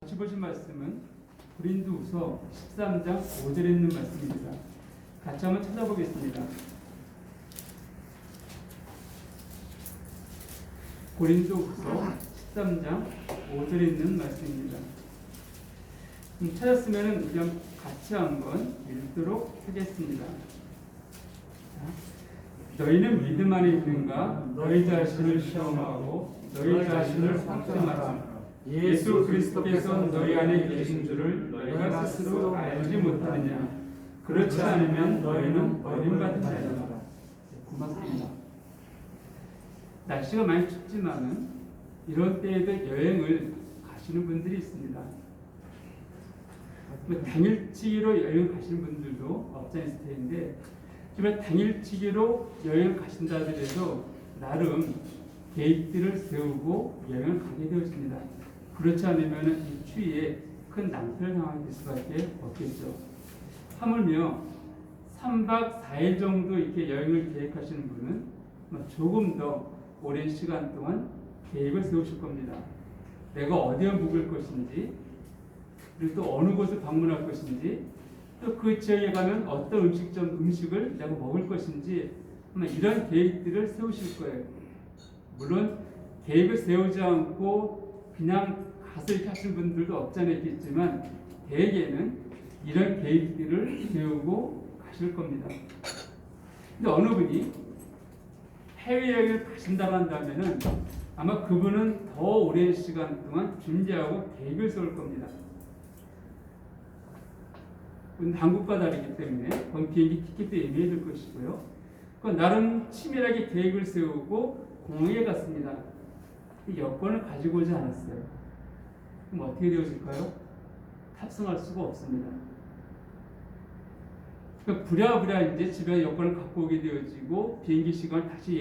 같이 보신 말씀은 고린도후서 13장 5절에 있는 말씀입니다. 같이 한번 찾아보겠습니다. 고린도후서 13장 5절에 있는 말씀입니다. 찾았으면 우리 같이 한번 읽도록 하겠습니다. 너희는 믿음 안에 있는가? 너희 자신을 시험하고 너희 자신을 확정하라. 예수 그리스도께서 너희 안에 계신 줄을 너희가 스스로 알지 못하느냐? 그렇지 않으면 너희는 버림받은 자니라. 고맙습니다. 날씨가 많이 춥지만은 이런 때에도 여행을 가시는 분들이 있습니다. 당일치기로 여행 가시는 분들도 없지 않을 텐데, 하지만 당일치기로 여행 가신다 하더라도 나름 계획들을 세우고 여행을 가게 되었습니다. 그렇지 않으면 이 추위에 큰 낭패를 당하게 될 수밖에 없겠죠. 하물며 3박 4일 정도 이렇게 여행을 계획하시는 분은 조금 더 오랜 시간 동안 계획을 세우실 겁니다. 내가 어디에 묵을 것인지, 그리고 또 어느 곳을 방문할 것인지, 또 그 지역에 가면 어떤 음식을 내가 먹을 것인지, 이런 계획들을 세우실 거예요. 물론 계획을 세우지 않고 그냥 가서 이렇게 하시는 분들도 없지 않아 있겠지만, 대개는 이런 계획들을 세우고 가실 겁니다. 근데 어느 분이 해외여행을 가신다고 한다면은 아마 그분은 더 오랜 시간 동안 준비하고 계획을 세울 겁니다. 한국과 다르기 때문에 그건 비행기 티켓도 예매해야 될 것이고요. 그건 나름 치밀하게 계획을 세우고 공항에 갔습니다. 여권을 가지고 오지 않았어요. 그럼 어떻게 되어질까요? 탑승할 수가 없습니다. 그러니까 부랴부랴 이제 집에 여권을 갖고 오게 되어지고 비행기 시간을 다시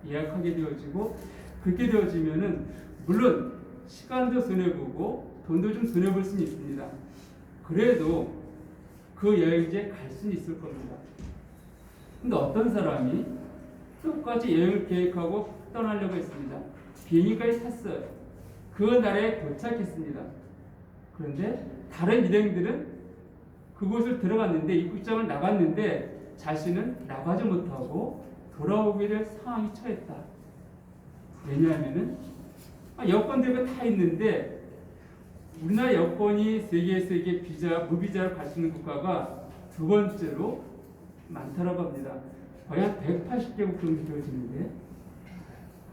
예약하게 되어지고, 그렇게 되어지면은 물론 시간도 손해보고 돈도 좀 손해볼 수는 있습니다. 그래도 그 여행지에 갈 수는 있을 겁니다. 근데 어떤 사람이 똑같이 여행을 계획하고 떠나려고 했습니다. 비행기까지 탔어요. 그 날에 도착했습니다. 그런데 다른 일행들은 그곳을 들어갔는데, 입국장을 나갔는데 자신은 나가지 못하고 돌아오게 될 상황이 처했다. 왜냐하면은 여권들이 다 있는데, 우리나라 여권이 세계에서 이게 무비자로 갈 수 있는 국가가 두 번째로 많다라고 합니다. 거의 한 180개국 정도 되어지는데,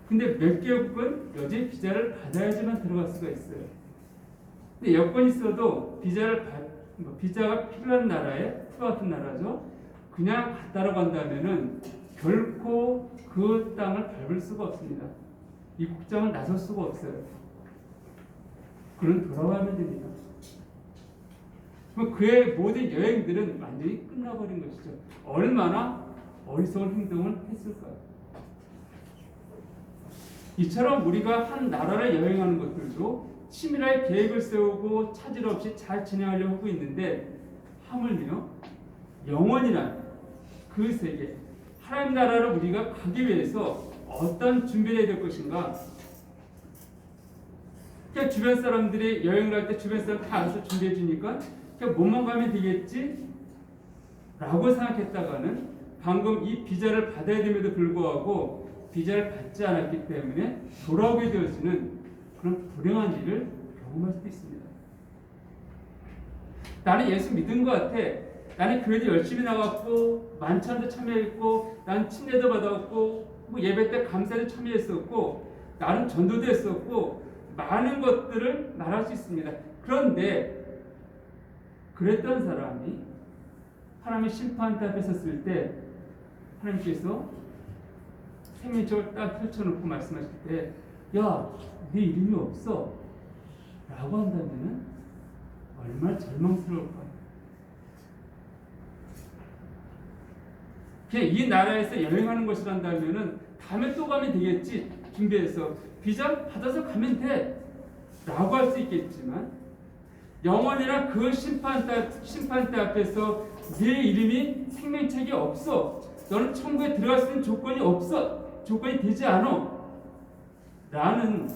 근데 몇 개국은 여전히 비자를 받아야지만 들어갈 수가 있어요. 근데 여권이 있어도 비자가 필요한 나라에, 투 같은 나라죠. 그냥 갔다라고 한다면은 결코 그 땅을 밟을 수가 없습니다. 이 국장을 나설 수가 없어요. 그는 돌아가면 됩니다. 그럼 그의 모든 여행들은 완전히 끝나버린 것이죠. 얼마나 어리석은 행동을 했을까요? 이처럼 우리가 한 나라를 여행하는 것들도 치밀하게 계획을 세우고 차질 없이 잘 진행하려고 하고 있는데, 하물며 영원이란 그 세계, 하나님 나라를 우리가 가기 위해서 어떤 준비를 해야 될 것인가? 그냥 주변 사람들이 여행을 할 때 주변 사람 다 알아서 준비해 주니까 그냥 몸만 가면 되겠지? 라고 생각했다가는 방금 이 비자를 받아야 됨에도 불구하고 비자를 받지 않았기 때문에 돌아오게 되어지는 그런 불행한 일을 경험할 수도 있습니다. 나는 예수 믿은 것 같아. 나는 교회도 열심히 나갔고 만찬도 참여했고 나는 침례도 받았고 예배 때 감사도 참여했었고 나는 전도도 했었고 많은 것들을 말할 수 있습니다. 그런데 그랬던 사람이 하나님의 심판대 앞에 섰을 때 하나님께서 생명책을 딱 펼쳐놓고 말씀하실 때, 야, 네 이름이 없어 라고 한다면 얼마나 절망스러울까요? 그냥 이 나라에서 여행하는 것이란다면 다음에 또 가면 되겠지, 준비해서 비자 받아서 가면 돼 라고 할 수 있겠지만, 영원이란 그 심판대 앞에서 네 이름이 생명책이 없어, 너는 천국에 들어갈 수 있는 조건이 없어, 조건이 되지 않아 라는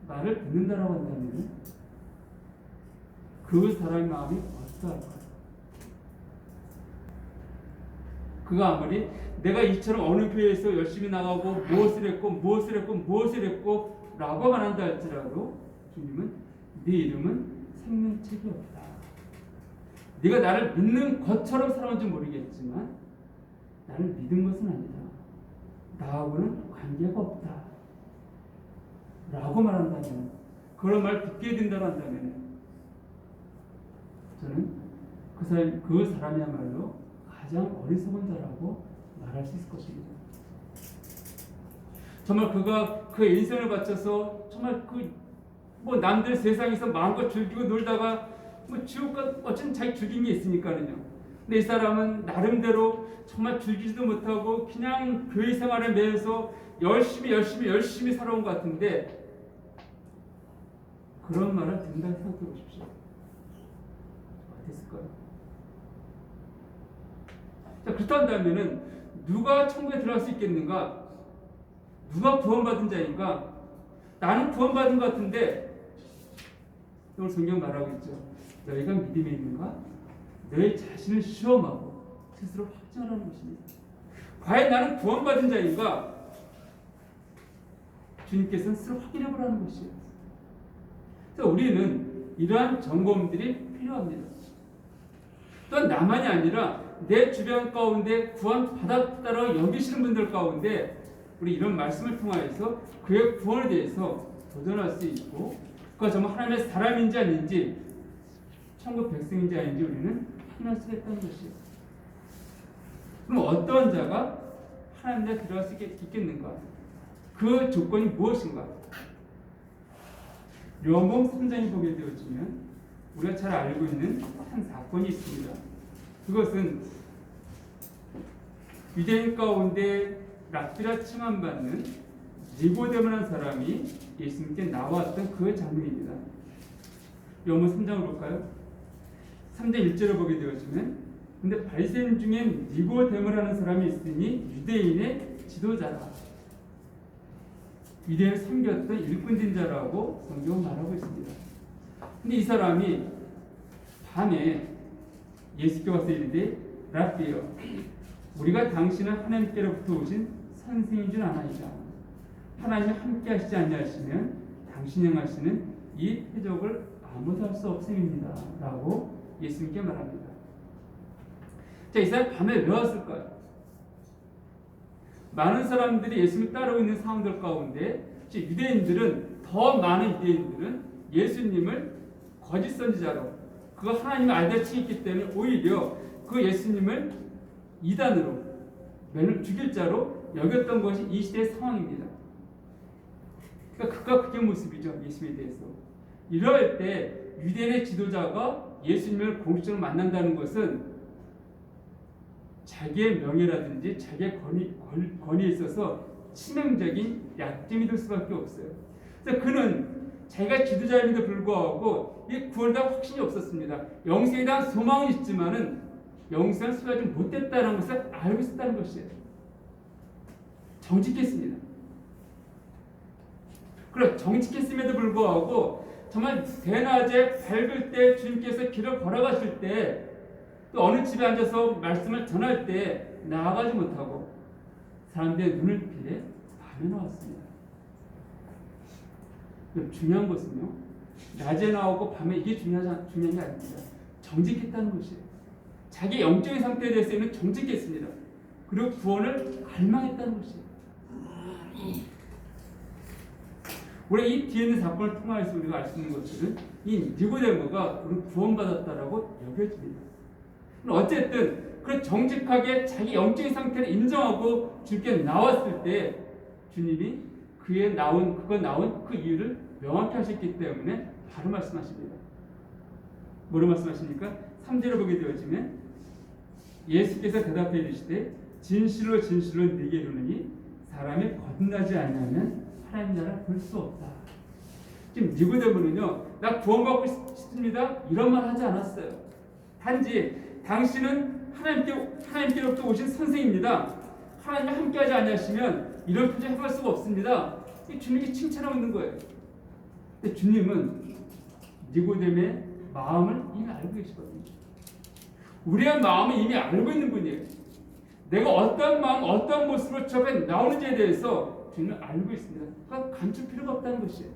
말을 듣는다라고 한다면 그 사람의 마음이 어떠할까요? 그가 아무리 내가 이처럼 어느 교회에서 열심히 나가고 무엇을 했고 라고 말한다 할지라도 주님은 네 이름은 생명책이 없다. 네가 나를 믿는 것처럼 살아온지 모르겠지만 나를 믿은 것은 아니다. 나하고는 관계가 없다. 라고 말한다면, 그런 말 듣게 된다고 한다면 저는 그 사람이야말로 가장 어리석은 자라고 말할 수 있을 것입니다. 정말 그가 그 인생을 바쳐서 정말 남들 세상에서 마음껏 즐기고 놀다가 지옥과 어쩐 자기 즐긴 게 있으니까요. 근데 이 사람은 나름대로 정말 즐기지도 못하고 그냥 교회 생활에 매여서 열심히 살아온 것 같은데, 그런 말을 듣는다 생각해 보십시오. 어땠을까요? 자, 그렇다면 누가 천국에 들어갈 수 있겠는가? 누가 구원받은 자인가? 나는 구원받은 것 같은데, 오늘 성경 말하고 있죠. 너희가 믿음에 있는가? 너희 자신을 시험하고 스스로 확정하는 것입니다. 과연 나는 구원받은 자인가? 주님께서는 스스로 확인해 보라는 것이에요. 그래서 우리는 이러한 점검들이 필요합니다. 또한 나만이 아니라 내 주변 가운데 구원받았다고 여기시는 분들 가운데 우리 이런 말씀을 통하여서 그의 구원에 대해서 도전할 수 있고, 그가 정말 하나님의 사람인지 아닌지, 천국 백성인지 아닌지 우리는 확인할 수 있다는 것이에요. 그럼 어떤 자가 하나님 나라에 들어갈 수 있겠는가? 그 조건이 무엇인가? 요한복음 3장에 보게 되어지면 우리가 잘 알고 있는 한 사건이 있습니다. 그것은 유대인 가운데 랍비라 칭함받는 니고데모라는 사람이 예수님께 나왔던 그 장면입니다. 요한복음 3장을 볼까요? 3장 1절을 보게 되어지면, 근데 바리새인 중엔 니고데모라는 사람이 있으니 유대인의 지도자라. 유대인을 섬겼던 일꾼된 자라고 성경은 말하고 있습니다. 근데 이 사람이 밤에 예수께 와서 이르되 랍비여, 우리가 당신은 하나님께로부터 오신 선생인 줄 아나이다. 하나님이 함께 하시지 아니하시면 당신이 행하시는 이 표적을 아무도 할 수 없음입니다. 라고 예수님께 말합니다. 자, 이 사람 밤에 왜 왔을까요? 많은 사람들이 예수님을 따르고 있는 상황들 가운데 더 많은 유대인들은 예수님을 거짓 선지자로, 그 하나님을 알다치기 있기 때문에 오히려 그 예수님을 이단으로, 맨을 죽일 자로 여겼던 것이 이 시대의 상황입니다. 그러니까 극과 극의 모습이죠, 예수님에 대해서. 이럴 때 유대인의 지도자가 예수님을 공식적으로 만난다는 것은 자기의 명예라든지 자기의 권위에 있어서 치명적인 약점이 될 수밖에 없어요. 그래서 그는 자기가 지도자임에도 불구하고 이 구원에 대한 확신이 없었습니다. 영생에 대한 소망은 있지만은 영생을 소유하지 못했다는 것을 알고 있었다는 것이에요. 정직했습니다. 그래, 정직했음에도 불구하고 정말 대낮에 밝을 때 주님께서 길을 걸어가실 때, 또 어느 집에 앉아서 말씀을 전할 때 나아가지 못하고 사람들의 눈을 피해 밤에 나왔습니다. 중요한 것은요, 낮에 나오고 밤에 이게 중요한 게 아닙니다. 정직했다는 것이에요. 자기 영적인 상태에 대해서는 정직했습니다. 그리고 구원을 갈망했다는 것이에요. 우리 이 뒤에 있는 사건을 통해서 우리가 알 수 있는 것들은 이 니고데모가 우리 구원받았다라고 여겨집니다. 어쨌든 그 정직하게 자기 영적인 상태를 인정하고 주님께 나왔을 때 주님이 그가 나온 그 이유를 명확히 하셨기 때문에 바로 말씀하십니다. 뭐로 말씀하십니까? 3절을 보게 되어지면 예수께서 대답해 이르시되 진실로 진실로 네게 이르노니 사람이 거듭나지 않으면 하나님 나라를 볼 수 없다. 지금 니고데모는요, 나 구원받고 싶습니다 이런 말 하지 않았어요. 단지 당신은 하나님께로부터 오신 선생입니다. 하나님과 함께하지 않으시면 이런 표정 해볼 수가 없습니다. 주님이 칭찬하고 있는 거예요. 근데 주님은 니고데모의 마음을 이미 알고 계시거든요. 우리의 마음은 이미 알고 있는 분이에요. 내가 어떤 마음, 어떤 모습으로 저 앞에 나오는지에 대해서 주님은 알고 있습니다. 그러니까 감출 필요가 없다는 것이에요.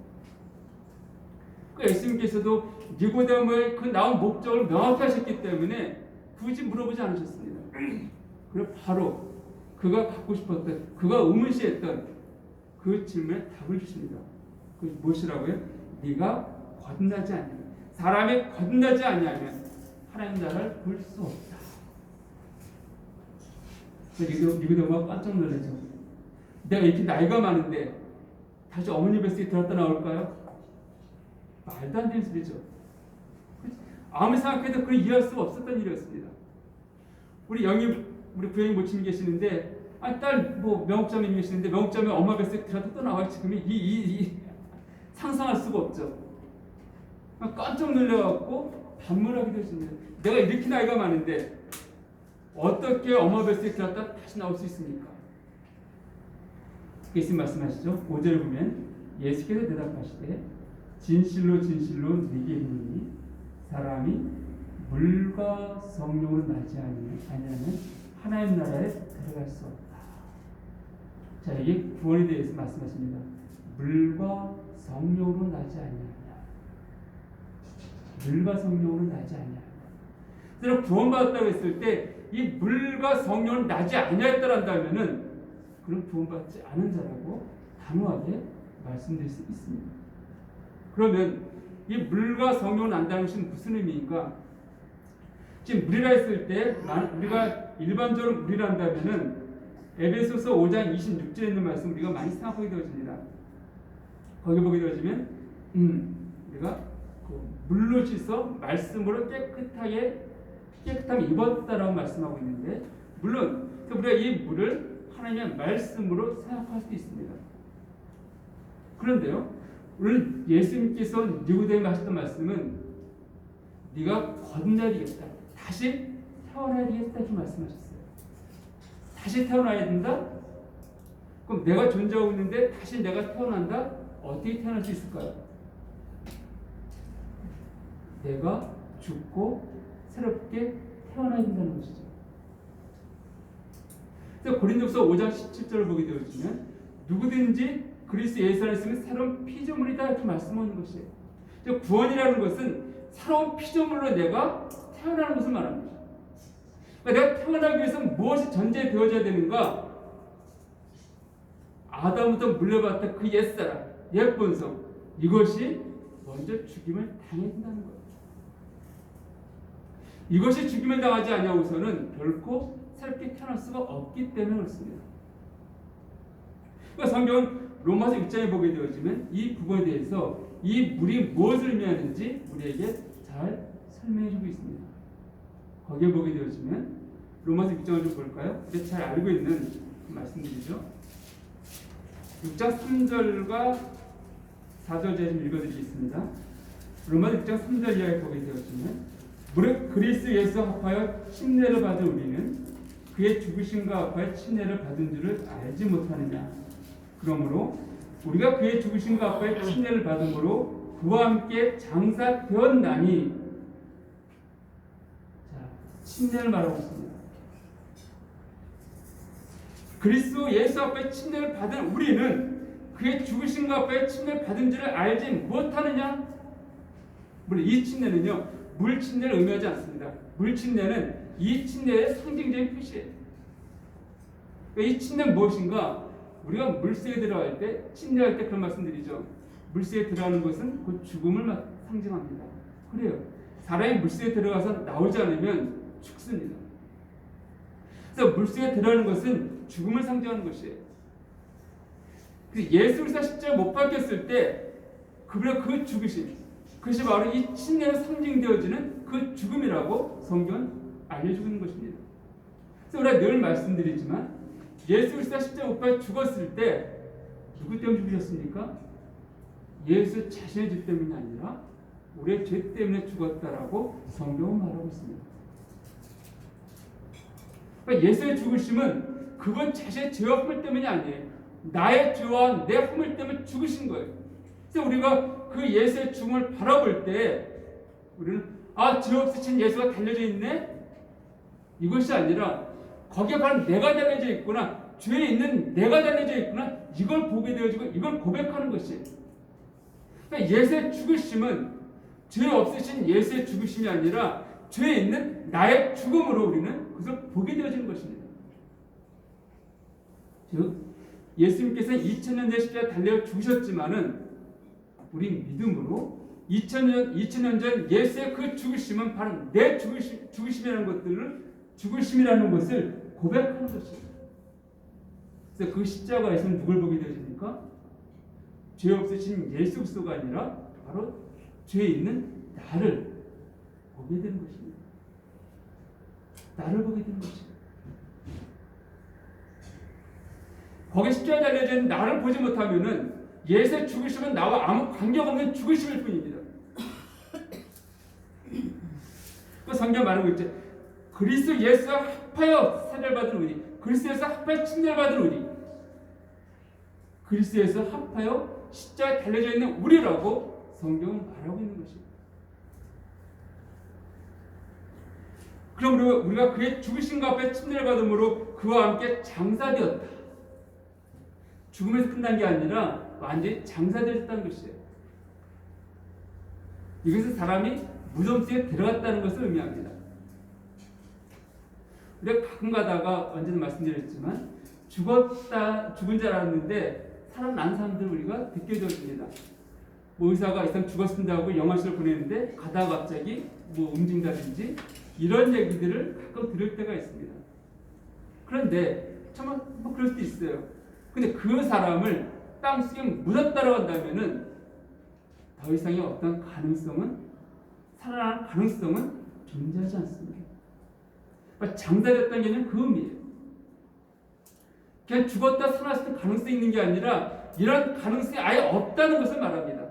그 예수님께서도 니고데모의 그 나온 목적을 명확히 하셨기 때문에 굳이 물어보지 않으셨습니다. 그리고 바로 그가 갖고 싶었던, 그가 의문시했던 그 질문에 답을 주십니다. 그게 무엇이라고요? 네가 거듭나지 않으면, 사람이 거듭나지 않으면 하나님 나라를 볼 수 없다. 니고데모가 깜짝 놀라죠. 내가 이렇게 나이가 많은데 다시 어머니 뱃속에 들었다 나올까요? 말도 안 되는 소리죠. 아무리 생각해도 그걸 이해할 수가 없었던 일이었습니다. 우리 부영이 모친이 계시는데, 딸 명옥자매님 계시는데, 명옥자매 엄마 뱃속에 들었다 또 나와요. 지금 상상할 수가 없죠. 깜짝 놀라갖고 반문하게 되었습니다. 내가 이렇게 나이가 많은데 어떻게 엄마 뱃속에 들었다 다시 나올 수 있습니까? 예수님 말씀하시죠. 5절을 보면 예수께서 대답하시되 진실로 진실로 네게 이르노니 사람이 물과 성령으로 나지 아니하면 하나님 나라에 들어갈 수 없다. 자, 이게 구원에 대해서 말씀하십니다. 물과 성령으로 나지 아니하냐. 물과 성령으로 나지 아니하냐. 그래서 구원받았다고 했을 때 이 물과 성령으로 나지 아니하였다라면은 그런 구원받지 않은 자라고 단호하게 말씀드릴 수 있습니다. 그러면 이 물과 성령으로 난다는 것은 무슨 의미인가? 지금 물이라 했을 때 우리가 일반적으로 물이란다면은 에베소서 5장 26절에 있는 말씀 우리가 많이 생각하게 되어집니다. 거기 보게 되어지면 우리가 그 물로 씻어 말씀으로 깨끗함 입었다라고 말씀하고 있는데, 물론 우리가 이 물을 하나님의 말씀으로 생각할 수 있습니다. 그런데요, 오늘 예수님께서 니고데모에게 하셨던 말씀은 네가 거듭나야 되겠다, 다시 태어나야 되겠다 이렇게 말씀하셨어요. 다시 태어나야 된다? 그럼 내가 존재하고 있는데 다시 내가 태어난다? 어떻게 태어날 수 있을까요? 내가 죽고 새롭게 태어나야 된다는 것이죠. 그래서 고린도서 5장 17절을 보게 되어지면 누구든지 그리스도 예수 안에 있으면 새로운 피조물이다 이렇게 말씀하는 것이에요. 구원이라는 것은 새로운 피조물로 내가 태어나는 것을 말합니다. 그러니까 내가 태어나기 위해서 무엇이 전제되어져야 되는가? 아담부터 물려받았던 그 옛사람, 옛 본성, 이것이 먼저 죽임을 당해야 된다는 거예요. 이것이 죽임을 당하지 아니하고서는 결코 새롭게 태어날 수가 없기 때문에 그렇습니다. 그러니까 성경은 로마서 6장에 보게 되어지면 이 부분에 대해서 이 물이 무엇을 의미하는지 우리에게 잘 설명해주고 있습니다. 거기에 보게 되어지면 로마서 6장을 좀 볼까요? 우리가 잘 알고 있는 그 말씀들이죠. 6장 3절과 4절 제가 좀 읽어드리겠습니다. 로마서 6장 3절 이하에 보게 되어지면 무릇 그리스도 예수 합하여 침례를 받은 우리는 그의 죽으심과 합하여 침례를 받은 줄을 알지 못하느냐. 그러므로 우리가 그의 죽으심과 합하여 침례를 받음으로 그와 함께 장사되었나니, 자, 침례를 말하고 있습니다. 그리스도 예수 앞에 침례를 받은 우리는 그의 죽으심과 앞에 침례를 받은 줄을 알지 못하느냐. 물론 이 침례는요, 물 침례를 의미하지 않습니다. 물 침례는 이 침례의 상징적인 표시예요. 그러니까 이 침례는 무엇인가? 우리가 물속에 들어갈 때, 침례할 때 그런 말씀드리죠. 물속에 들어가는 것은 그 죽음을 상징합니다. 그래요. 사람이 물속에 들어가서 나오지 않으면 죽습니다. 그래서 물속에 들어가는 것은 죽음을 상징하는 것이에요. 예수 그리스도 십자가에 못 박혔을 때 그 죽으심, 그것이 바로 이 침례로 상징되어지는 그 죽음이라고 성경은 알려주고 있는 것입니다. 그래서 우리가 늘 말씀드리지만 예수 그리스도가 십자가에 못 박혀 죽었을 때 누구 때문에 죽으셨습니까? 예수 자신의 죄 때문이 아니라 우리의 죄 때문에 죽었다라고 성경은 말하고 있습니다. 그러니까 예수의 죽으심은 그건 자신의 죄와 허물 때문이 아니에요. 나의 죄와 내 허물 때문에 죽으신 거예요. 그래서 우리가 그 예수의 죽음을 바라볼 때 우리는 죄 없으신 예수가 달려져 있네? 이것이 아니라 거기에 바로 내가 달려져 있구나, 죄에 있는 내가 달려져 있구나, 이걸 보게 되어지고 이걸 고백하는 것이. 그러니까 예수의 죽으심은 죄 없으신 예수의 죽으심이 아니라 죄에 있는 나의 죽음으로 우리는 그것을 보게 되어지는 것입니다. 즉 예수님께서 2000년 전 십자가에 달려 죽으셨지만은 우리 믿음으로 2000년 전 예수의 그 죽으심은 바로 내 죽으심이라는 것을 고백하는 것입니다. 그래서 그 십자가에서는 누굴 보게 되십니까? 죄 없으신 예수 그리스도가 아니라 바로 죄에 있는 나를 보게 되는 것입니다. 나를 보게 되는 것입니다. 거기 십자가에 달려져 있는 나를 보지 못하면은 예수의 죽으심은 나와 아무 관계없는 죽으심일 뿐입니다. 그 성경 말하고 있죠. 그리스도 예수와 합하여 사별받은 우리, 그리스도 예수와 합하여 침례받은 우리, 그리스도 예수와 합하여 십자가에 달려져 있는 우리라고 성경은 말하고 있는 것입니다. 그럼 우리가 그의 죽으심과 앞에 침례를 받음으로 그와 함께 장사되었다. 죽음에서 끝난 게 아니라 완전히 장사되었다는 것이에요. 이것은 사람이 무덤 속에 들어갔다는 것을 의미합니다. 우리가 가끔 가다가 언제나 말씀드렸지만 죽은 줄 알았는데 살아난 사람들 우리가 듣게 되었습니다. 의사가 이 사람 죽었습니다 하고 영화실을 보내는데 가다가 갑자기 움직인다든지 이런 얘기들을 가끔 들을 때가 있습니다. 그런데 정말 그럴 수도 있어요. 근데 그 사람을 땅속에 묻었다라고 한다면은 더 이상의 어떤 살아날 가능성은 존재하지 않습니다. 그러니까 장사됐다는 게 그 의미예요. 그냥 죽었다 살아났을 가능성이 있는 게 아니라 이런 가능성이 아예 없다는 것을 말합니다.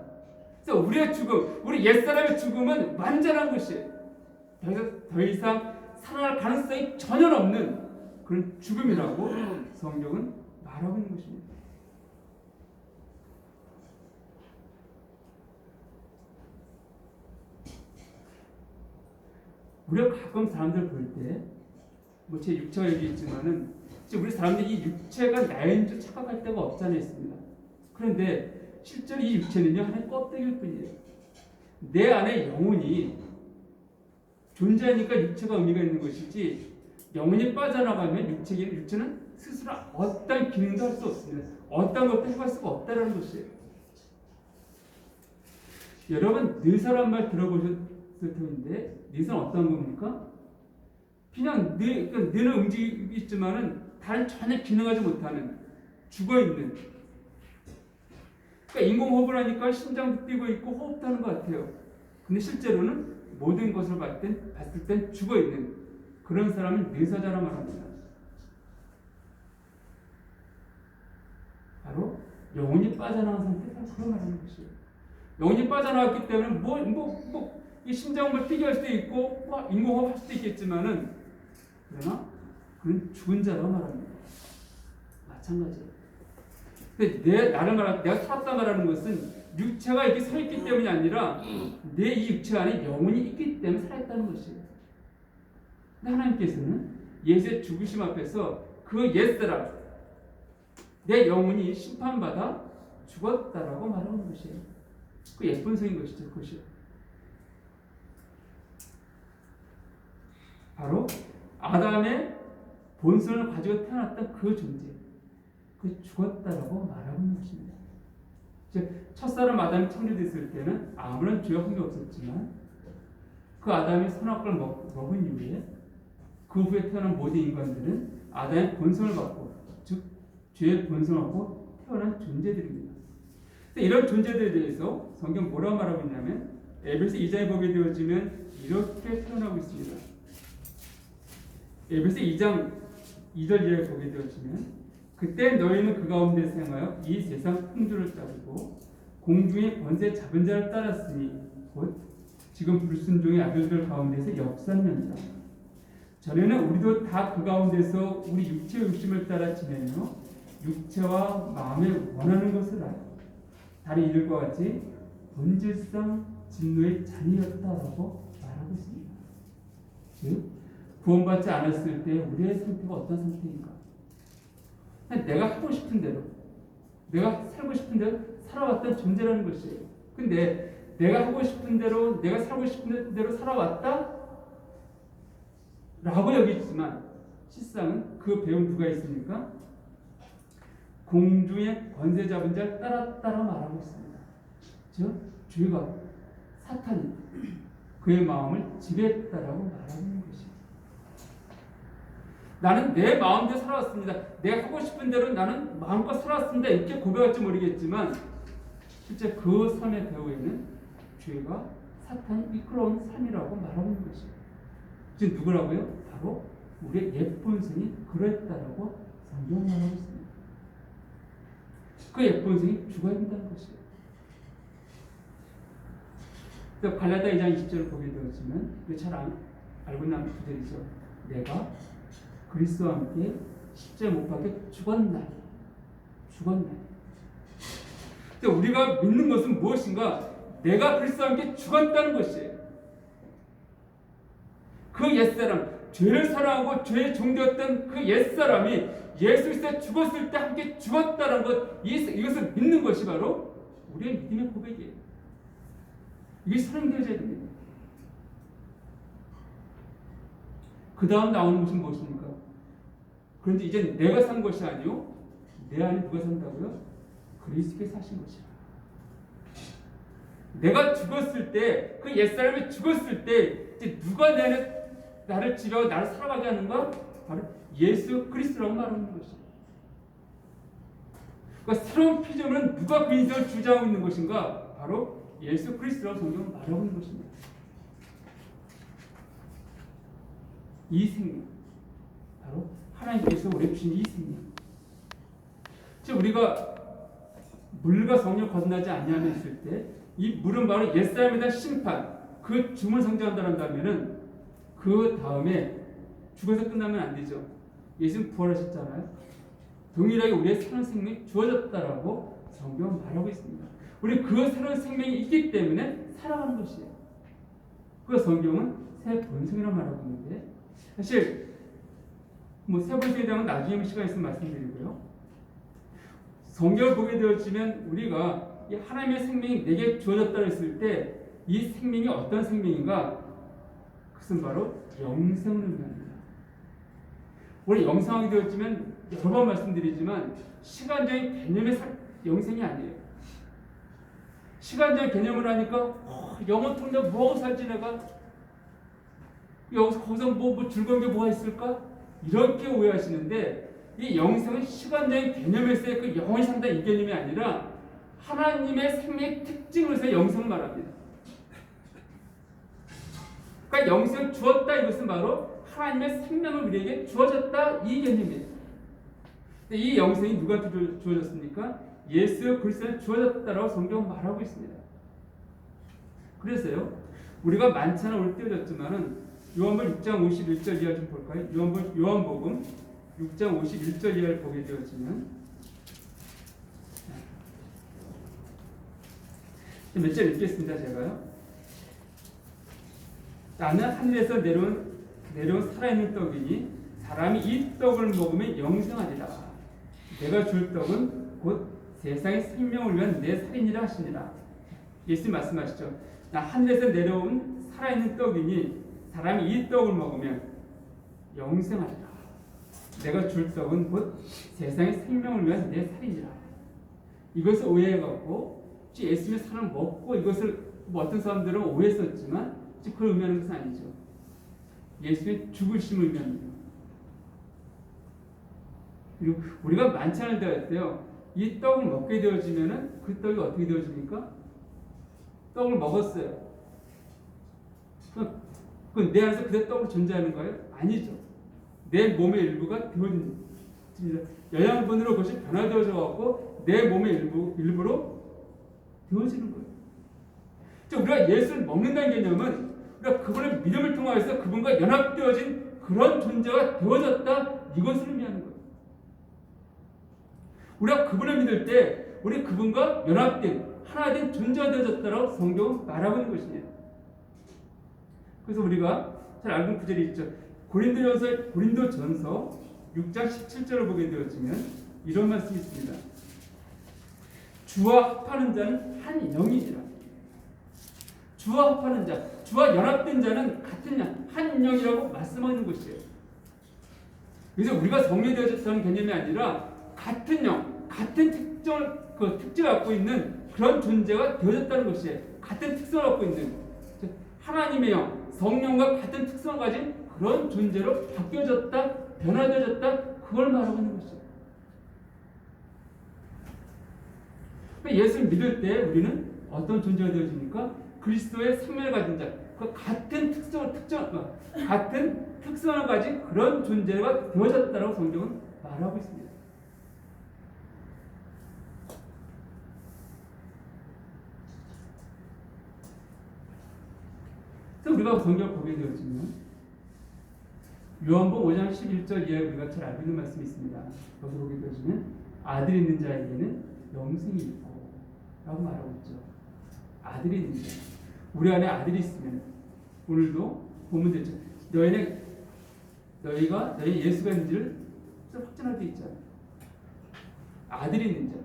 그래서 우리의 죽음, 우리 옛사람의 죽음은 완전한 것이에요. 더 이상 살아날 가능성이 전혀 없는 그런 죽음이라고 성경은 말하고 있는 것입니다. 우리가 가끔 사람들 볼 때, 제 육체가 여기 있지만은, 우리 사람들이 이 육체가 나인 줄 착각할 때가 없지 않아 있습니다. 그런데 실제로 이 육체는요, 하나의 껍데기일 뿐이에요. 내 안에 영혼이 존재하니까 육체가 의미가 있는 것이지, 영혼이 빠져나가면 육체는 스스로 어떤 기능도 할 수 없습니다. 어떤 것도 해볼 수가 없다는 것이에요. 여러분, 뇌사란 말 들어보셨을 텐데, 뇌사는 어떤 겁니까? 그냥 뇌는 움직이고 있지만은 다른 전혀 기능하지 못하는, 죽어있는. 그러니까 인공호흡을 하니까 심장도 뛰고 있고 호흡도 하는 것 같아요. 근데 실제로는 모든 것을 봤을 땐 죽어있는 그런 사람을 뇌사자라 말합니다. 바로 영혼이 빠져나간 상태가 그런 말하는 것이에요. 영혼이 빠져나왔기 때문에 이 심장을 뛰게 할 수도 있고 인공호흡 할 수도 있겠지만은 그러나 그런 죽은 자라고 말합니다. 마찬가지예요. 근데 내가 살았다 말하는 것은 육체가 이렇게 서 있기 때문이 아니라 내 이 육체 안에 영혼이 있기 때문에 살아있다는 것이에요. 근데 하나님께서는 예수의 죽으심 앞에서 그 옛사람, 내 영혼이 심판받아 죽었다라고 말하는 것이에요. 그 예쁜 소인 것이죠. 그것이 바로 아담의 본성을 가지고 태어났던 그 존재, 그 죽었다라고 말하고 있는 것입니다. 첫사람 아담이 창조됐을 때는 아무런 죄와 흠이 없었지만 그 아담이 선악과를 먹은 이후에 그 후에 태어난 모든 인간들은 아담의 본성을 받고, 즉 죄의 본성을 받고 태어난 존재들입니다. 이런 존재들에 대해서 성경 뭐라고 말하고 있냐면 에베소 2장에 보게 되어지면 이렇게 표현하고 있습니다. 에베소 2장 2절 이하에 보게 되어지면 그때 너희는 그 가운데서 행하여 이 세상 풍조를 따르고 공중의 권세 잡은 자를 따랐으니 곧 지금 불순종의 아들들 가운데서 역사하느니라. 전에는 우리도 다 그 가운데서 우리 육체의 욕심을 따라 지내며 육체와 마음에 원하는 것을 하여 다른 이들과 같이 본질상 진노의 자녀였다라고 말하고 있습니다. 즉 구원받지 않았을 때 우리의 상태가 어떤 상태인가? 내가 하고 싶은 대로, 내가 살고 싶은 대로 살아왔던 존재라는 것이에요. 근데 내가 하고 싶은 대로, 내가 살고 싶은 대로 살아왔다? 라고 여기지만 실상은 그 배운 누가 있습니까? 공중의 권세 잡은 자를 따라 말하고 있습니다. 즉 죄가, 사탄이 그의 마음을 지배했다라고 말하는 것입니다. 나는 내 마음대로 살아왔습니다. 내가 하고 싶은 대로 나는 마음껏 살아왔습니다. 이렇게 고백할지 모르겠지만 실제 그 삶의 배후에는 죄가, 사탄이 이끌어온 삶이라고 말하는 것입니다. 지금 누구라고요? 바로 우리의 옛 본성이 그랬다라고 성경은 말하고 있습니다. 그 옛 본성이 죽어야 된다는 것이에요. 갈라디아 2장 20절을 보게 되었지만 잘 알고 있는 구절이죠. 내가 그리스도와 함께 십자가에 못 박혀 죽었나니. 우리가 믿는 것은 무엇인가? 내가 그리스도와 함께 죽었다는 것이에요. 그 옛사람, 죄를 사랑하고 죄의 종되었던 그 옛사람이 예수 그리스도에 죽었을 때 함께 죽었다는 것, 이것을 믿는 것이 바로 우리의 믿음의 고백이에요. 이게 설명되어져야 됩니다. 그 다음 나오는 것은 무엇입니까? 그런데 이제 내가 산 것이 아니요, 내 안에 누가 산다고요? 그리스도께서 사신 것이야. 내가 죽었을 때, 그 옛사람이 죽었을 때 이제 누가 내 안에 나를 지배하고 나를 살아가게 하는가? 바로 예수 그리스도라고 말하는 것이야. 그러니까 새로운 피조물은 누가 그 인생을 주장하고 있는 것인가? 바로 예수 그리스도라고 성경은 말하고 있는 것입니다. 이 생명, 바로 하나님께서 우리에게 주신 이 생명. 즉 우리가 물과 성령 거듭나지 아니하며 있을 때 이 물은 바로 옛사람에 대한 심판, 그 죽음을 상징한다면은 그 다음에 죽어서 끝나면 안 되죠. 예수님 부활하셨잖아요. 동일하게 우리의 새로운 생명이 주어졌다라고 성경은 말하고 있습니다. 우리 그 새로운 생명이 있기 때문에 살아가는 것이에요. 그 성경은 새 본성이라고 말하고 있는데 사실 새 본성에 대한 나중에 시간 있으면 말씀드리고요. 성경을 보게 되어지면 우리가 이 하나님의 생명이 내게 주어졌다 했을 때 이 생명이 어떤 생명인가? 그것은 바로 영생을 의미합니다. 우리 영생하게 되었지만 여러 번 말씀드리지만 시간적인 개념의 영생이 아니에요. 시간적인 개념을 하니까 영원토록 내가 뭐하고 살지 내가? 거기서 뭐 즐거운 게 뭐가 있을까? 이렇게 오해하시는데 이 영생은 시간적인 개념에서의 그 영원히 산다 이 개념이 아니라 하나님의 생명의 특징으로서 영생을 말합니다. 그러니까 영생을 주었다 이것은 바로 하나님의 생명을 우리에게 주어졌다 이 개념이에요. 이 영생이 누가 주어졌습니까? 예수 그리스도에 주어졌다라고 성경은 말하고 있습니다. 그래서요 우리가 많잖아 오늘 띄워졌지만은 요한복음 6장 51절 이하 좀 볼까요? 요한복음 6장 51절 이하를 보게 되어지면 몇 절 읽겠습니다. 제가요. 나는 하늘에서 내려온 살아있는 떡이니 사람이 이 떡을 먹으면 영생하리라. 내가 줄 떡은 곧 세상의 생명을 위한 내 살이니라 하시니라. 예수님 말씀하시죠. 나 하늘에서 내려온 살아있는 떡이니 사람이 이 떡을 먹으면 영생하리라. 내가 줄 떡은 곧 세상의 생명을 위한 내 살이니라. 이것을 오해해갖고 예수님의 살을 먹고 이것을 어떤 사람들은 오해했었지만 그걸 의미하는 것은 아니죠. 예수의 죽으심을 의미합니다. 그리고 우리가 만찬을 대할 때요, 이 떡을 먹게 되어지면은 그 떡이 어떻게 되어집니까? 떡을 먹었어요. 그건 내 안에서 그대로 떡으로 존재하는 거예요? 아니죠. 내 몸의 일부가 되어집니다. 영양분으로 그것이 변화되어져 갖고 내 몸의 일부로 되어지는 거예요. 즉 우리가 예수를 먹는다는 개념은 우리가 그분의 믿음을 통하여서 그분과 연합되어진 그런 존재가 되어졌다 이것을 의미하는 거예요. 우리가 그분을 믿을 때 우리 그분과 연합된 하나 된 존재가 되어졌다라고 성경은 말하고 있는 것입니다. 그래서 우리가 잘 알고 있는 구절이 있죠. 고린도전서 6장 17절을 보게 되어지면 이런 말씀이 있습니다. 주와 합하는 자는 한 영이니라. 주와 합하는 자, 주와 연합된 자는 같은 영, 한 영이라고 말씀하는 것이에요. 그래서 우리가 성례되어졌다는 개념이 아니라 같은 영, 같은 특징을 갖고 있는 그런 존재가 되어졌다는 것이에요. 같은 특성을 갖고 있는 하나님의 영, 성령과 같은 특성을 가진 그런 존재로 바뀌어졌다, 변화되어졌다, 그걸 말하고 있는 것이에요. 예수를 믿을 때 우리는 어떤 존재가 되어집니까? 그리스도의 생명을 가진 자, 그 같은 특성을 가진 그런 존재가 되어졌다라고 성경은 말하고 있습니다. 그래서 우리가 성경을 보게 되어지면 요한복음 5장 11절 이하에 우리가 잘 알고 있는 말씀이 있습니다. 여기서 보게 되어지면 아들이 있는 자에게는 영생이 있고 라고 말하고 있죠. 아들이 있는 자. 우리 안에 아들이 있으면 오늘도 보면 되죠. 너희가 너희 예수가 있는지를 확증할 때 있잖아요. 아들이 있는 자.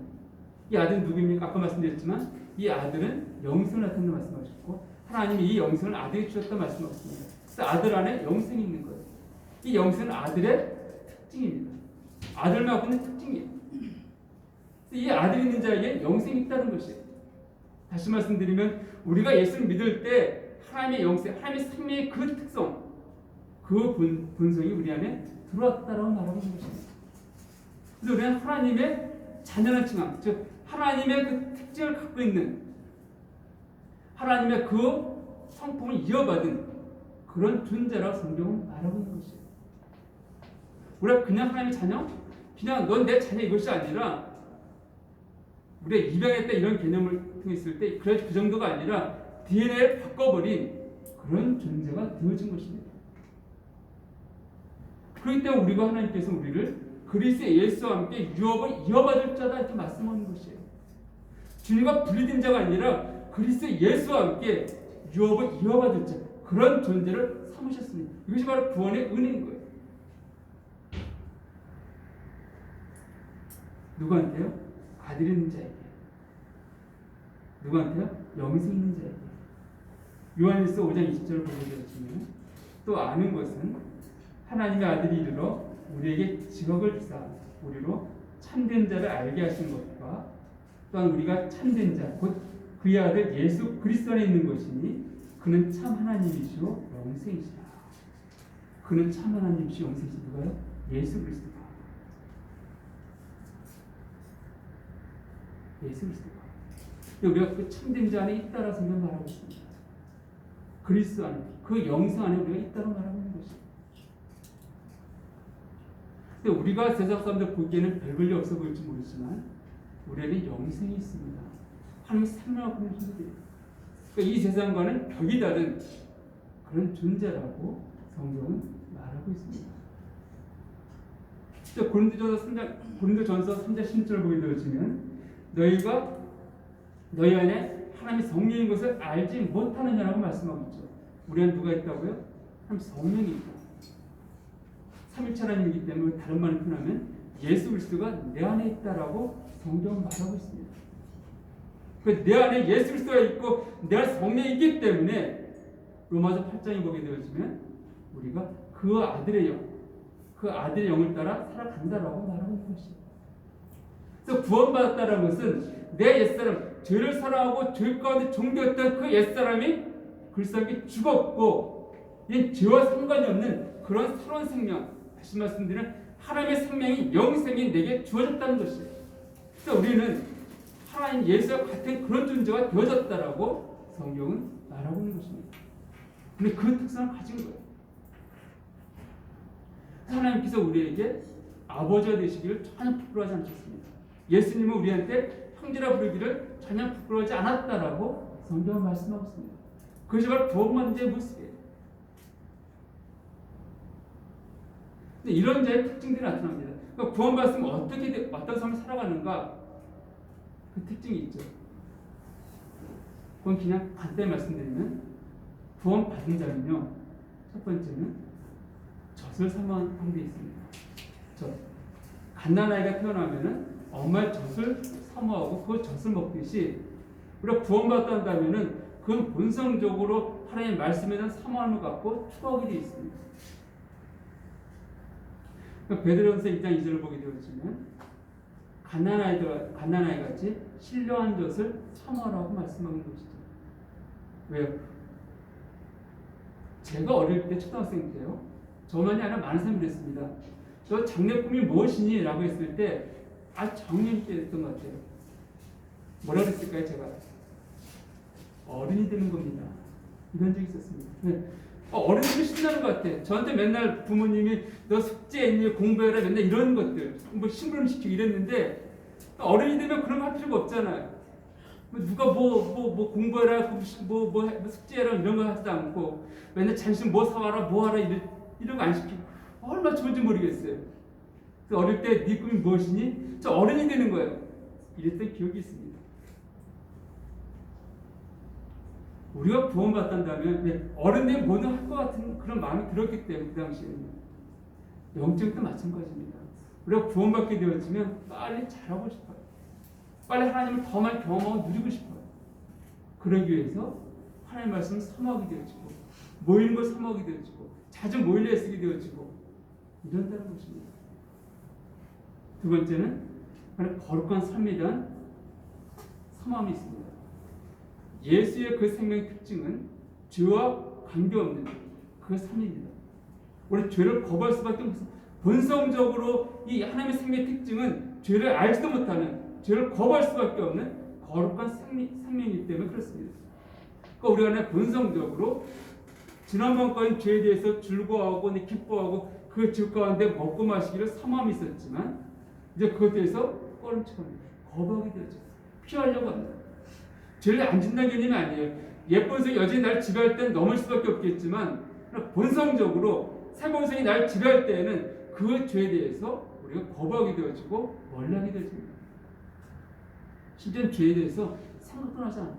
이 아들은 누구입니까? 아까 말씀드렸지만 이 아들은 영생을 나타낸다 말씀하셨고 하나님이 이 영생을 아들에게 주셨다 말씀하셨습니다. 그래서 아들 안에 영생이 있는 거예요. 이 영생은 아들의 특징입니다. 아들만 갖고 있는 특징이에요. 이 아들이 있는 자에게 영생이 있다는 것이에요. 다시 말씀드리면 우리가 예수를 믿을 때 하나님의 영생, 하나님의 생명의 그 특성, 그 본성이 우리 안에 들어왔다라고 말하고 있는 것입니다. 그래서 우리는 하나님의 자녀라는 칭함, 즉 하나님의 그 특징을 갖고 있는 하나님의 그 성품을 이어받은 그런 존재라고 성경은 말하고 있는 것이에요. 우리가 그냥 하나님의 자녀? 그냥 넌 내 자녀 이것이 아니라 우리가 입양했다 이런 개념을 통했을 때 그 정도가 아니라 DNA를 바꿔버린 그런 존재가 되어진 것입니다. 그렇기 때문에 우리가 하나님께서 우리를 그리스도의 예수와 함께 유업을 이어받을 자다 이렇게 말씀하는 것이에요. 주님과 분리된 자가 아니라 그리스도의 예수와 함께 유업을 이어받을 자, 그런 존재를 삼으셨습니다. 이것이 바로 구원의 은혜인 거예요. 누구한테요? 아들이 있는 자에게. 누구한테요? 영생 있는 자에게. 요한일서 5장 20절을 보게 되었으면 또 아는 것은 하나님의 아들이 이르러 우리에게 직업을 주사 우리로 참된 자를 알게 하신 것과 또한 우리가 참된 자, 곧 그의 아들 예수 그리스도 안에 있는 것이니 그는 참 하나님이시오 영생이시라. 그는 참 하나님이시오 영생이시라. 누가요? 예수 그리스도가. 예수 그리스도가. 우리가 그 참된 자 안에 있다라고 성경 말하고 있습니다. 그리스도 안에, 그 영생 안에 우리가 있다고 말하고 있는 것입니다. 근데 우리가 세상 사람들 보기에는 별 볼일 없어 보일지 모르지만 우리에게 영생이 있습니다. 하나님의 생명을 보는 존재들이에요. 그러니까 이 세상과는 벽이 다른 그런 존재라고 성경은 말하고 있습니다. 고린도전서 3장 10절을 보게 되어지면 너희 안에 하나님의 성령인 것을 알지 못하느냐라고 말씀하고 있죠. 우리 안에 누가 있다고요? 하나님 성령이 있다. 삼위일체 하나님이기 때문에 다른 말을 표현하면 예수 그리스도가 내 안에 있다라고 성경은 말하고 있습니다. 내 안에 예수 그리스도가 있고 내 안에 성령이 있기 때문에 로마서 8장에 보게 되어지면 우리가 그 아들의 영, 그 아들의 영을 따라 살아간다라고 말하고 있는 것입니다. 그래서 구원받았다는 것은 내 옛사람, 죄를 사랑하고 죄 가운데 종되었던 그 옛사람이 그리스도와 함께 죽었고 이 죄와 상관이 없는 그런 새로운 생명, 다시 말씀드리면 하나님의 생명이 영생이 내게 주어졌다는 것이에요. 그래서 우리는 하나님 예수와 같은 그런 존재가 되어졌다라고 성경은 말하고 있는 것입니다. 근데 그 특성을 가진 거예요. 하나님께서 우리에게 아버지가 되시기를 전혀 부끄러워하지 않으셨습니다. 예수님은 우리한테 형제라 부르기를 전혀 부끄러워하지 않았다라고 성경은 말씀하고 있습니다. 그것이 바로 구원받는 자의 모습이에요. 이런 자의 특징들이 나타납니다. 그러니까 구원받았으면 어떤 삶을 살아가는가? 그 특징이 있죠. 그건 그냥 간단히 말씀드리면 구원 받은 자는요. 첫 번째는 젖을 사모한 게 있습니다. 젖. 갓난아이가 태어나면은 엄마의 젖을 사모하고 그 젖을 먹듯이 우리가 구원받았다 한다면은 그건 본성적으로 하나님의 말씀에 대한 사모함을 갖고 추구하게 되어 있습니다. 베드로전서 2장 2절을 보게 되었지만 갓난아이 같이 신령한 젖을 사모하라고 말씀하는 것이죠. 왜요? 제가 어릴 때 초등학생 때요. 저만이 아니라 많은 사람이 그랬습니다. 너 장래 꿈이 무엇이니? 라고 했을 때 아주 정리 있게 했던 것 같아요. 뭐라 그랬을까요? 제가 어른이 되는 겁니다. 이런 적이 있었습니다. 네. 어른이 되면 신나는 것 같아. 저한테 맨날 부모님이 너 숙제했니? 공부해라 맨날 이런 것들 뭐 심부름 시키고 이랬는데 어른이 되면 그런 거 할 필요가 없잖아요. 누가 뭐 공부해라 뭐 숙제해라 이런 거 하지도 않고 맨날 잠시 뭐 사와라 뭐 하라 이런 거 안 시키고 얼마나 좋은지 모르겠어요. 그래서 어릴 때 네 꿈이 무엇이니? 저 어른이 되는 거예요. 이랬던 기억이 있습니다. 우리가 구원받았다면 어른 되면 뭐든 할 것 같은 그런 마음이 들었기 때문에 그 당시에는 영적도 마찬가지입니다. 우리가 구원받게 되었으면 빨리 잘하고 싶어요. 빨리 하나님을 더 많이 경험하고 누리고 싶어요. 그러기 위해서 하나님의 말씀을 사모하게 되어지고 모이는 걸 사모하게 되어지고 자주 모이려 애쓰게 되어지고 이런다는 것입니다. 두 번째는 거룩한 삶에 대한 사모함이 있습니다. 예수의 그 생명의 특징은 죄와 관계없는 그 삶입니다. 우리 죄를 거부할 수밖에 없습니다. 본성적으로 이 하나님의 생명의 특징은 죄를 알지도 못하는 죄를 거부할 수밖에 없는 거룩한 생명이기 때문에 그렇습니다. 그러니까 우리가 본성적으로 지난번까지 죄에 대해서 즐거워하고 기뻐하고 그 죄 가운데 먹고 마시기를 사모함이 있었지만 이제 그것에 대해서 꺼림칙합니다. 거부하게 되죠. 피하려고 합니다. 죄를 안 짓는다는 개념이 아니에요. 옛본성이 여전히 나를 지배할 때는 넘을 수밖에 없겠지만 본성적으로 새본성이 나를 지배할 때에는 그 죄에 대해서 우리가 거부하게 되어지고 멀리하게 되어집니다. 심지어 죄에 대해서 생각도 하지 않아요.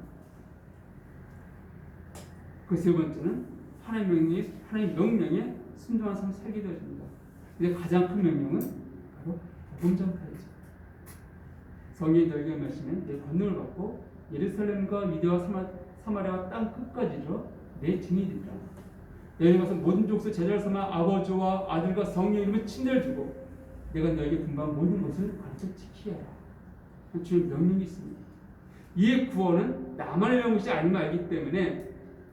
그 세 번째는 하나님 명령에 순종한 삶을 살게 되어집니다. 근데 가장 큰 명령은 바로 복음 전파이죠. 성경이 너에게 말씀은 내 권능을 받고 예루살렘과 유대와 사마리아 땅 끝까지로 내 증인이다. 너희는 가서 모든 족속 제자를 삼아 아버지와 아들과 성령의 이름을 친례를 주고 내가 너에게 분부한 모든 것을 가르쳐 지키게 하라. 주의 명령이 있습니다. 이 구원은 나만의 것이 아님을 알기 때문에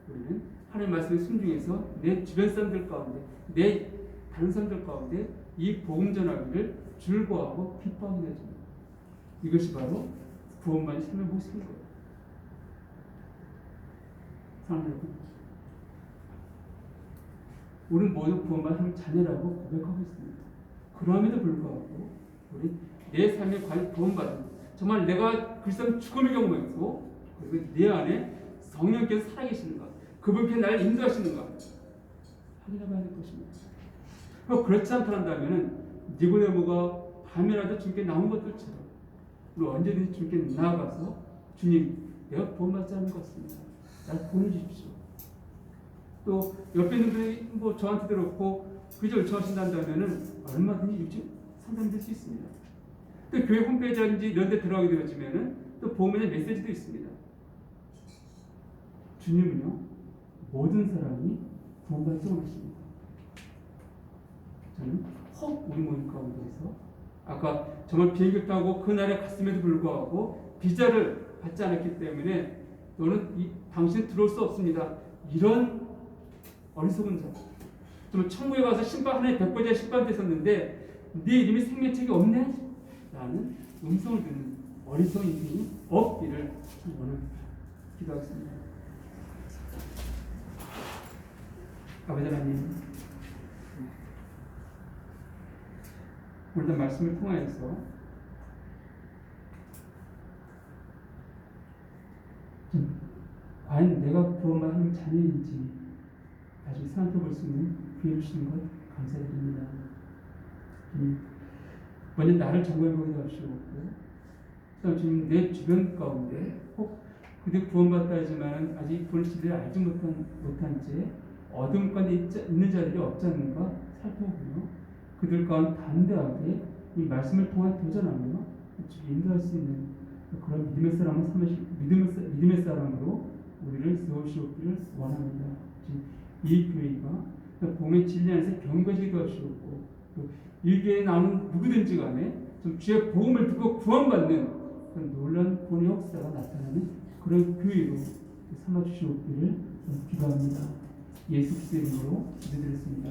우리는 하나님의 말씀에 순종해서 내 주변 사람들 가운데 내 다른 사람들 가운데 이 복음 전하기를 즐거워하고 기뻐하게 되어집니다. 이것이 바로 구원받은 삶의 모습인 거예요. 사랑하는 여러분, 우리는 모두 구원받은 하나님의 자녀라고 고백하고 있습니다. 그럼에도 불구하고 우리 내 삶에 과연 구원받은 정말 내가 그리스도 죽음을 경험했고 그리고 내 안에 성령께서 살아계시는가 그분께 나를 인도하시는가 확인해봐야 될 것입니다. 그렇지 않다면 니고데모가 밤이라도 주님께 나온 것들처럼 우리 언제든지 주님께 나아가서 주님 내가 구원받지 않은 것 같습니다. 날 보내주십시오. 또 옆에 있는 분이 저한테도 그렇고 그저 요청하신다면 얼마든지 요청 상담될 수 있습니다. 또 교회 홈페이지라든지 이런 데 들어가게 되어지면 또 복음의 메시지도 있습니다. 주님은요 모든 사람이 구원받지 원하십니다. 저는 혹 우리 모임 가운데서 아까 정말 비행기 타고 그날에 갔음에도 불구하고 비자를 받지 않았기 때문에 너는 당신 들어올 수 없습니다. 이런 어리석은 자. 정말 천국에 가서 하나님 백보자 심판됐었는데 네 이름이 생명책이 없네? 라는 음성을 듣는 어리석은 인생이 없기를 원합니다. 기도하겠습니다. 아버지 하나님, 오늘도 말씀을 통하여서 과연 내가 구원받은 자녀인지 다시 생각해 볼 수 있는 기회를 주시는 것 감사드립니다. 먼저 나를 점검해 보게 하시고 참 주님 내 주변 가운데 혹 그들 구원받다 하지만 아직 그걸 제대로 알지 못한 채 어둠 가운데 있는 자들이 없지 않는가 살펴보며 그들 가운데 담대하게 이 말씀을 통한 도전하며 인도할 수 있는 그런 믿음의 사람으로 우리를 세우시옵기를 원합니다. 이 교회가 공의 진리 안에서 경거지가 되시옵고 이 교회에 나오는 누구든지 간에 좀 주의 복음을 듣고 구원받는 그런 놀라운 본의 역사가 나타나는 그런 교회로 삼아주시옵기를 기도합니다. 예수 그리스도 이름으로 기도드렸습니다.